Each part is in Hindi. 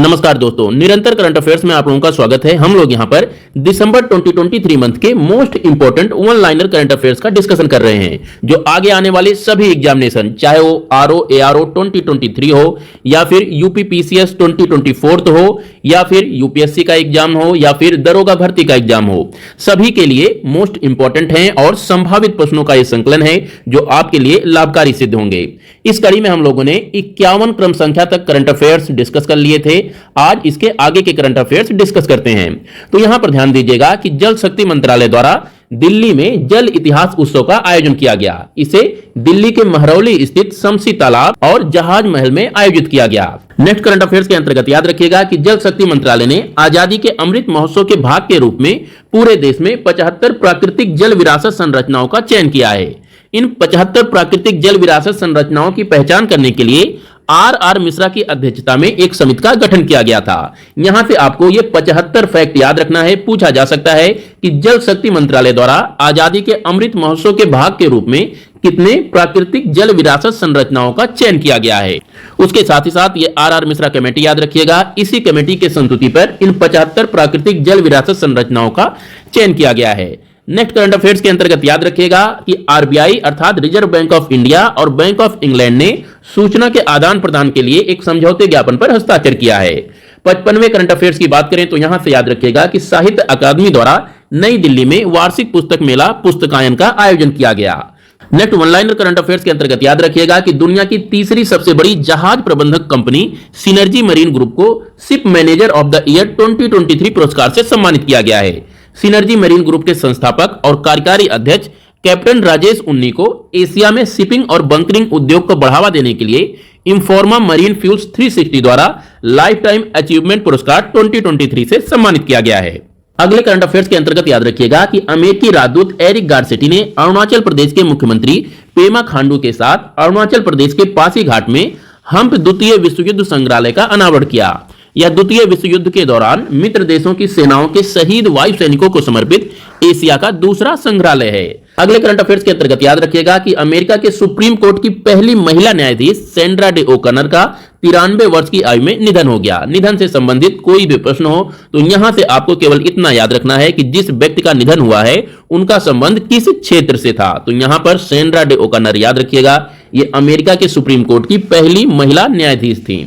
नमस्कार दोस्तों, निरंतर करंट अफेयर्स में आप लोगों का स्वागत है। हम लोग यहाँ पर दिसंबर 2023 मंथ के most important one liner current affairs का डिस्कशन कर रहे हैं, जो आगे आने वाले सभी एग्जामिनेशन, चाहे वो आरओ एआरओ 2023 हो या फिर यूपीपीसीएस 2024 हो या फिर यूपीएससी का एग्जाम हो या फिर दरोगा भर्ती का एग्जाम हो, सभी के लिए मोस्ट इंपोर्टेंट है और संभावित प्रश्नों का यह संकलन है जो आपके लिए लाभकारी सिद्ध होंगे। इस कड़ी में हम लोगों ने 51 क्रम संख्या तक करंट अफेयर्स डिस्कस कर लिए थे। आज इसके आगे के करंट अफेयर्स डिस्कस करते हैं। तो यहां पर ध्यान दीजिएगा कि जल शक्ति मंत्रालय द्वारा दिल्ली में जल इतिहास उत्सव का आयोजन किया गया। इसे दिल्ली के महरौली स्थित शमसी तालाब और जहाज महल में आयोजित किया गया। नेक्स्ट करंट अफेयर्स के अंतर्गत याद रखिएगा कि जल शक्ति मंत्रालय ने आजादी के अमृत महोत्सव के भाग के रूप में पूरे देश में 75 प्राकृतिक जल विरासत संरचनाओं का चयन किया है। इन 75 प्राकृतिक जल विरासत संरचनाओं की पहचान करने के लिए आर मिश्रा की अध्यक्षता में एक समिति का गठन किया गया था। यहां से आपको ये 75 फैक्ट याद रखना है। पूछा जा सकता है कि जल शक्ति मंत्रालय द्वारा आजादी के अमृत महोत्सव के भाग के रूप में कितने प्राकृतिक जल विरासत संरचनाओं का चयन किया गया है। उसके साथ ही साथ ये आर मिश्रा कमेटी याद रखिएगा। इसी कमेटी के संस्तुति पर इन 75 प्राकृतिक जल विरासत संरचनाओं का चयन किया गया है। नेक्स्ट करंट अफेयर्स के अंतर्गत याद रखिएगा कि आरबीआई अर्थात रिजर्व बैंक ऑफ इंडिया और बैंक ऑफ इंग्लैंड ने सूचना के आदान प्रदान के लिए एक समझौते ज्ञापन पर हस्ताक्षर किया है। 55वें करंट अफेयर्स की बात करें तो यहां से याद रखिएगा कि साहित्य अकादमी द्वारा नई दिल्ली में वार्षिक पुस्तक मेला पुस्तकायन का आयोजन किया गया। Next one liner current affairs के अंतर्गत याद रखिएगा कि दुनिया की तीसरी सबसे बड़ी जहाज प्रबंधक कंपनी सिनर्जी मरीन ग्रुप को ship manager of the year 2023 पुरस्कार से सम्मानित किया गया है। सिनर्जी मरीन ग्रुप के संस्थापक और कार्यकारी अध्यक्ष कैप्टन राजेश उन्नी को एशिया में शिपिंग और बंकरिंग उद्योग को बढ़ावा देने के लिए इंफॉर्मा मरीन फ्यूल्स 360 द्वारा लाइफ टाइम अचीवमेंट पुरस्कार 2023 से सम्मानित किया गया है। अगले करंट अफेयर्स के अंतर्गत याद रखिएगा कि अमेरिकी राजदूत एरिक गारसेटी ने अरुणाचल प्रदेश के मुख्यमंत्री पेमा खांडू के साथ अरुणाचल प्रदेश के पासीघाट में हम्प द्वितीय विश्व युद्ध संग्रहालय का अनावरण किया। यह द्वितीय विश्व युद्ध के दौरान मित्र देशों की सेनाओं के शहीद वायु सैनिकों को समर्पित एशिया का दूसरा संग्रहालय है। अगले करंट अफेयर्स के अंतर्गत याद रखिएगा कि अमेरिका के सुप्रीम कोर्ट की पहली महिला न्यायाधीश सैंड्रा डे ओकनर का 93 वर्ष की आयु में निधन हो गया। निधन से संबंधित कोई भी प्रश्न हो तो यहां से आपको केवल इतना याद रखना है कि जिस व्यक्ति का निधन हुआ है उनका संबंध किस क्षेत्र से था। तो यहां पर सैंड्रा डे ओकनर याद रखिएगा, ये अमेरिका के सुप्रीम कोर्ट की पहली महिला न्यायाधीश थी।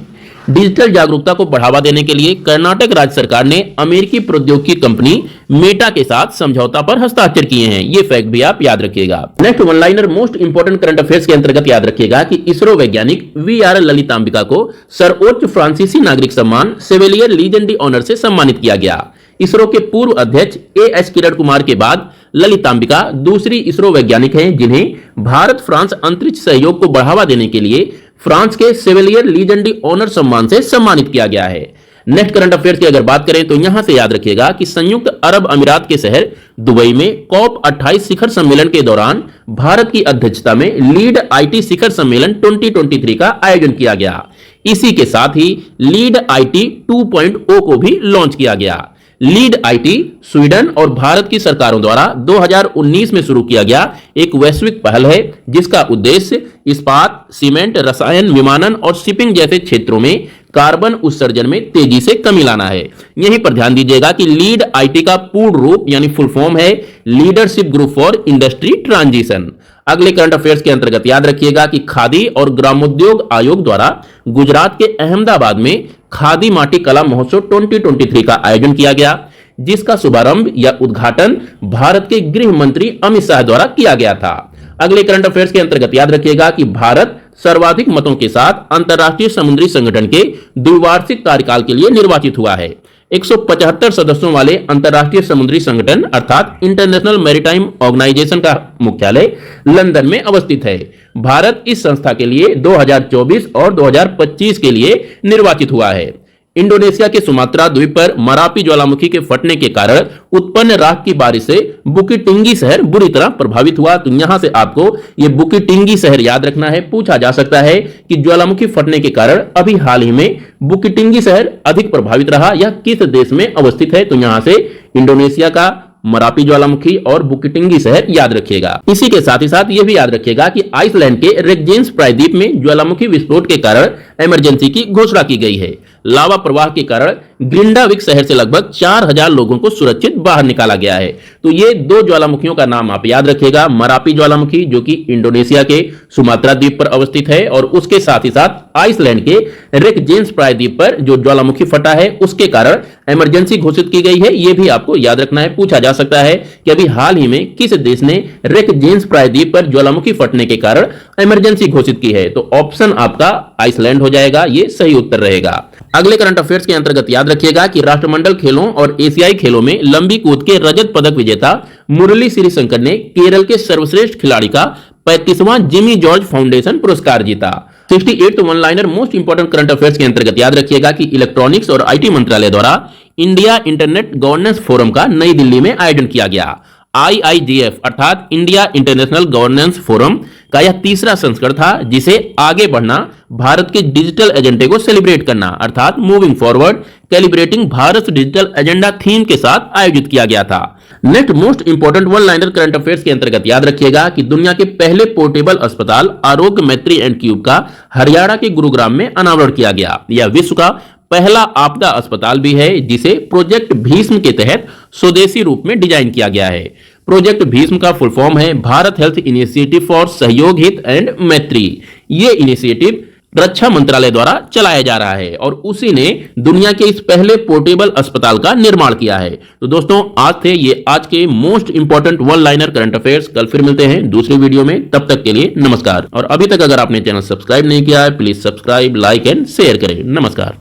डिजिटल जागरूकता को बढ़ावा देने के लिए कर्नाटक राज्य सरकार ने अमेरिकी प्रौद्योगिकी कंपनी मेटा के साथ समझौता पर हस्ताक्षर किए हैं। ये फैक्ट भी आप याद रखिएगा। Next one liner most important current affairs के अंतर्गत याद रखिएगा कि इसरो वैज्ञानिक वी.आर. ललितांबिका को सर्वोच्च फ्रांसीसी नागरिक सम्मान सेवेलियर लीजेंडी ऑनर से सम्मानित किया गया। इसरो के पूर्व अध्यक्ष एएस किरण कुमार के बाद ललितांबिका दूसरी इसरो वैज्ञानिक हैं जिन्हें भारत फ्रांस अंतरिक्ष सहयोग को बढ़ावा देने के लिए फ्रांस के सेवेलियर लीजेंडी ऑनर सम्मान से सम्मानित किया गया है। नेक्स्ट करंट अफेयर्स की अगर बात करें तो यहां से याद रखिएगा कि संयुक्त अरब अमीरात के शहर दुबई में कॉप 28 शिखर सम्मेलन के दौरान भारत की अध्यक्षता में लीड आईटी शिखर सम्मेलन 2023 का आयोजन किया गया। इसी के साथ ही लीड आईटी 2.0 को भी लॉन्च किया गया। लीड आईटी स्वीडन और भारत की सरकारों द्वारा 2019 में शुरू किया गया एक वैश्विक पहल है जिसका उद्देश्य इस्पात, सीमेंट, रसायन, विमानन और शिपिंग जैसे क्षेत्रों में कार्बन उत्सर्जन में तेजी से कमी लाना है। यहीं पर ध्यान दीजिएगा कि लीड आईटी का पूर्ण रूप यानी फुल फॉर्म है leadership group for industry transition. अगले करंट अफेयर्स के अंतर्गत याद रखिएगा कि खादी और ग्रामोद्योग आयोग द्वारा गुजरात के अहमदाबाद में खादी माटी कला महोत्सव 2023 का आयोजन किया गया, जिसका शुभारंभ या उद्घाटन भारत के गृह मंत्री अमित शाह द्वारा किया गया था। अगले करंट अफेयर्स के अंतर्गत याद रखिएगा कि भारत सर्वाधिक मतों के साथ अंतरराष्ट्रीय समुद्री संगठन के द्विवार्षिक कार्यकाल के लिए निर्वाचित हुआ है। 175 सदस्यों वाले अंतरराष्ट्रीय समुद्री संगठन अर्थात इंटरनेशनल मैरीटाइम ऑर्गेनाइजेशन का मुख्यालय लंदन में अवस्थित है। भारत इस संस्था के लिए 2024 और 2025 के लिए निर्वाचित हुआ है। इंडोनेशिया के सुमात्रा द्वीप पर मरापी ज्वालामुखी के फटने के कारण उत्पन्न राख की बारिश से बुकिटिंगी शहर बुरी तरह प्रभावित हुआ। तो यहां से आपको यह बुकिटिंगी शहर याद रखना है। पूछा जा सकता है कि ज्वालामुखी फटने के कारण अभी हाल ही में बुकिटिंगी शहर अधिक प्रभावित रहा, यह किस देश में अवस्थित है। तो यहां से इंडोनेशिया का मरापी ज्वालामुखी और बुकिटिंगी शहर याद रखिएगा। इसी के साथ ही साथ यह भी याद रखिएगा कि आइसलैंड के रेक्जेंस प्रायद्वीप में ज्वालामुखी विस्फोट के कारण इमरजेंसी की घोषणा की गई है। लावा प्रवाह के कारण ग्रिंडाविक शहर से लगभग 4000 लोगों को सुरक्षित बाहर निकाला गया है। तो ये दो ज्वालामुखियों का नाम आप याद रखिएगा, मरापी ज्वालामुखी जो कि इंडोनेशिया के सुमात्रा द्वीप पर अवस्थित है, और उसके साथ ही साथ आइसलैंड के रेकजेंसप्राय द्वीप पर जो ज्वालामुखी फटा है उसके कारण इमरजेंसी घोषित की गई है। यह भी आपको याद रखना है, पूछा जा सकता है कि अभी हाल ही में किस देश ने रेकजेंसप्राय द्वीप पर ज्वालामुखी फटने के कारण इमरजेंसी घोषित की है। तो ऑप्शन आपका आइसलैंड हो जाएगा, यह सही उत्तर रहेगा। अगले करंट अफेयर्स के अंतर्गत याद रखिएगा कि राष्ट्रमंडल खेलों और एशियाई खेलों में लंबी कूद के रजत पदक विजेता मुरली श्रीशंकर ने केरल के सर्वश्रेष्ठ खिलाड़ी का 35वां जिमी जॉर्ज फाउंडेशन पुरस्कार जीता। 68 one liner most important current affairs के अंतर्गत याद रखिएगा कि इलेक्ट्रॉनिक्स और आईटी मंत्रालय द्वारा इंडिया इंटरनेट गवर्नेंस फोरम का नई दिल्ली में आयोजन किया गया। IIGF अर्थात इंडिया इंटरनेशनल गवर्नेंस फोरम का यह तीसरा संस्करण था, जिसे आगे बढ़ना, भारत के डिजिटल एजेंडे को सेलिब्रेट करना अर्थात moving forward calibrating Bharat digital agenda theme के साथ आयोजित किया गया था। Next most important one liner current affairs के अंतर्गत याद रखिएगा कि दुनिया के पहले पोर्टेबल अस्पताल आरोग्य मैत्री एंड क्यूब का हरियाणा के गुरुग्राम में अनावरण किया गया। यह विश्व का पहला आपदा अस्पताल भी है, जिसे प्रोजेक्ट भीष्म के तहत स्वदेशी रूप में डिजाइन किया गया है। प्रोजेक्ट भीष्म का फुल फॉर्म है भारत हेल्थ इनिशिएटिव फॉर सहयोग हित एंड मैत्री। ये इनिशिएटिव रक्षा मंत्रालय द्वारा चलाया जा रहा है और उसी ने दुनिया के इस पहले पोर्टेबल अस्पताल का निर्माण किया है। तो दोस्तों, आज थे ये आज के most important one liner current affairs. कल फिर मिलते हैं दूसरी वीडियो में, तब तक के लिए नमस्कार। और अभी तक अगर आपने चैनल सब्सक्राइब नहीं किया है, please subscribe, like and share करें। नमस्कार।